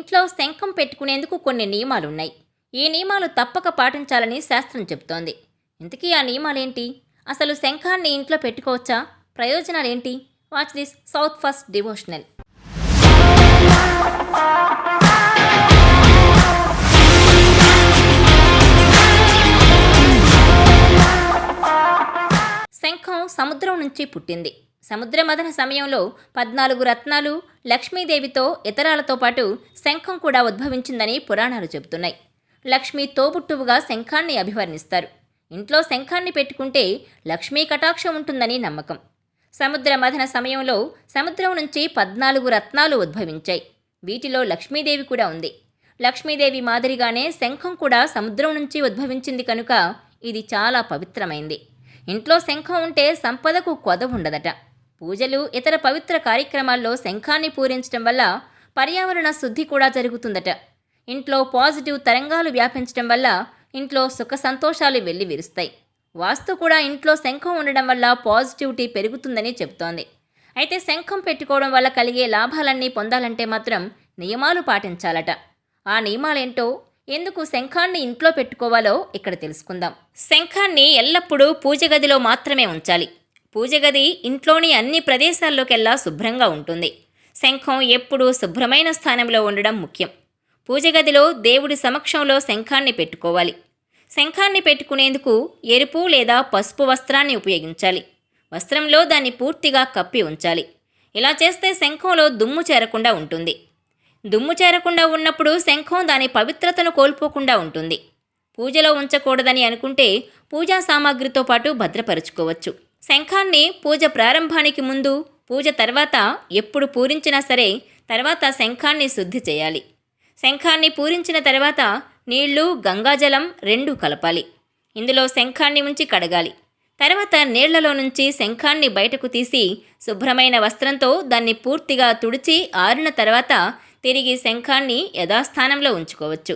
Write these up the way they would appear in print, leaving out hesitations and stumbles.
ఇంట్లో శంఖం పెట్టుకునేందుకు కొన్ని నియమాలున్నాయి. ఈ నియమాలు తప్పక పాటించాలని శాస్త్రం చెబుతోంది. ఇంతకీ ఆ నియమాలేంటి? అసలు శంఖాన్ని ఇంట్లో పెట్టుకోవచ్చా? ప్రయోజనాలేంటి? Watch this south first devotional. శంఖం సముద్రం నుంచి పుట్టింది. సముద్ర మథన సమయంలో 14 రత్నాలు, లక్ష్మీదేవితో ఇతరాలతో పాటు శంఖం కూడా ఉద్భవించిందని పురాణాలు చెబుతున్నాయి. లక్ష్మీ తోబుట్టువుగా శంఖాన్ని అభివర్ణిస్తారు. ఇంట్లో శంఖాన్ని పెట్టుకుంటే లక్ష్మీ కటాక్షం ఉంటుందని నమ్మకం. సముద్ర మథన సమయంలో సముద్రం నుంచి 14 రత్నాలు ఉద్భవించాయి. వీటిలో లక్ష్మీదేవి కూడా ఉంది. లక్ష్మీదేవి మాదిరిగానే శంఖం కూడా సముద్రం నుంచి ఉద్భవించింది కనుక ఇది చాలా పవిత్రమైంది. ఇంట్లో శంఖం ఉంటే సంపదకు కొద ఉండదట. పూజలు, ఇతర పవిత్ర కార్యక్రమాల్లో శంఖాన్ని పూరించడం వల్ల పర్యావరణ శుద్ధి కూడా జరుగుతుందట. ఇంట్లో పాజిటివ్ తరంగాలు వ్యాపించడం వల్ల ఇంట్లో సుఖ సంతోషాలు వెల్లివిరుస్తాయి. వాస్తు కూడా ఇంట్లో శంఖం ఉండడం వల్ల పాజిటివిటీ పెరుగుతుందని చెబుతోంది. అయితే శంఖం పెట్టుకోవడం వల్ల కలిగే లాభాలన్నీ పొందాలంటే మాత్రం నియమాలు పాటించాలట. ఆ నియమాలేంటో, ఎందుకు శంఖాన్ని ఇంట్లో పెట్టుకోవాలో ఇక్కడ తెలుసుకుందాం. శంఖాన్ని ఎల్లప్పుడూ పూజ గదిలో మాత్రమే ఉంచాలి. పూజ గది ఇంట్లోని అన్ని ప్రదేశాల్లోకెల్లా శుభ్రంగా ఉంటుంది. శంఖం ఎప్పుడూ శుభ్రమైన స్థానంలో ఉండడం ముఖ్యం. పూజ గదిలో దేవుడి సమక్షంలో శంఖాన్ని పెట్టుకోవాలి. శంఖాన్ని పెట్టుకునేందుకు ఎరుపు లేదా పసుపు వస్త్రాన్ని ఉపయోగించాలి. వస్త్రంలో దాన్ని పూర్తిగా కప్పి ఉంచాలి. ఇలా చేస్తే శంఖంలో దుమ్ము చేరకుండా ఉంటుంది. దుమ్ము చేరకుండా ఉన్నప్పుడు శంఖం దాని పవిత్రతను కోల్పోకుండా ఉంటుంది. పూజలో ఉంచకూడదని అనుకుంటే పూజా సామాగ్రితో పాటు భద్రపరుచుకోవచ్చు. శంఖాన్ని పూజ ప్రారంభానికి ముందు, పూజ తర్వాత ఎప్పుడు పూరించినా సరే తర్వాత శంఖాన్ని శుద్ధి చేయాలి. శంఖాన్ని పూరించిన తర్వాత నీళ్లు, గంగాజలం 2 కలపాలి. ఇందులో శంఖాన్ని ఉంచి కడగాలి. తర్వాత నీళ్లలో నుంచి శంఖాన్ని బయటకు తీసి శుభ్రమైన వస్త్రంతో దాన్ని పూర్తిగా తుడిచి ఆరిన తర్వాత తిరిగి శంఖాన్ని యథాస్థానంలో ఉంచుకోవచ్చు.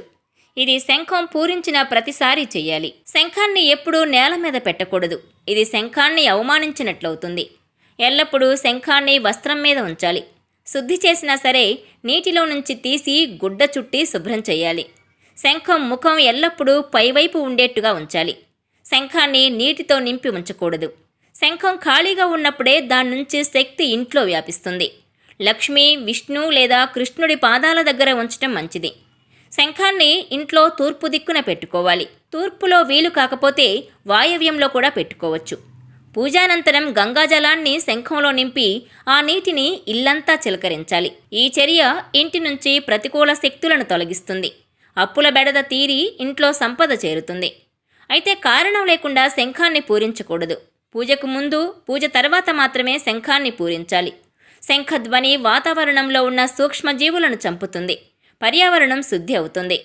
ఇది శంఖం పూరించిన ప్రతిసారి చెయ్యాలి. శంఖాన్ని ఎప్పుడూ నేల మీద పెట్టకూడదు. ఇది శంఖాన్ని అవమానించినట్లవుతుంది. ఎల్లప్పుడూ శంఖాన్ని వస్త్రం మీద ఉంచాలి. శుద్ధి చేసినా సరే నీటిలో నుంచి తీసి గుడ్డ చుట్టి శుభ్రం చేయాలి. శంఖం ముఖం ఎల్లప్పుడూ పైవైపు ఉండేట్టుగా ఉంచాలి. శంఖాన్ని నీటితో నింపి ఉంచకూడదు. శంఖం ఖాళీగా ఉన్నప్పుడే దాని నుంచి శక్తి ఇంట్లో వ్యాపిస్తుంది. లక్ష్మి, విష్ణు లేదా కృష్ణుడి పాదాల దగ్గర ఉంచడం మంచిది. శంఖాన్ని ఇంట్లో తూర్పు దిక్కున పెట్టుకోవాలి. తూర్పులో వీలు కాకపోతే వాయవ్యంలో కూడా పెట్టుకోవచ్చు. పూజానంతరం గంగాజలాన్ని శంఖంలో నింపి ఆ నీటిని ఇల్లంతా చిలకరించాలి. ఈ చర్య ఇంటి నుంచి ప్రతికూల శక్తులను తొలగిస్తుంది. అప్పుల బెడద తీరి ఇంట్లో సంపద చేరుతుంది. అయితే కారణం లేకుండా శంఖాన్ని పూరించకూడదు. పూజకు ముందు, పూజ తర్వాత మాత్రమే శంఖాన్ని పూరించాలి. శంఖధ్వని వాతావరణంలో ఉన్న సూక్ష్మజీవులను చంపుతుంది. పర్యావరణం శుద్ధి అవుతుంది.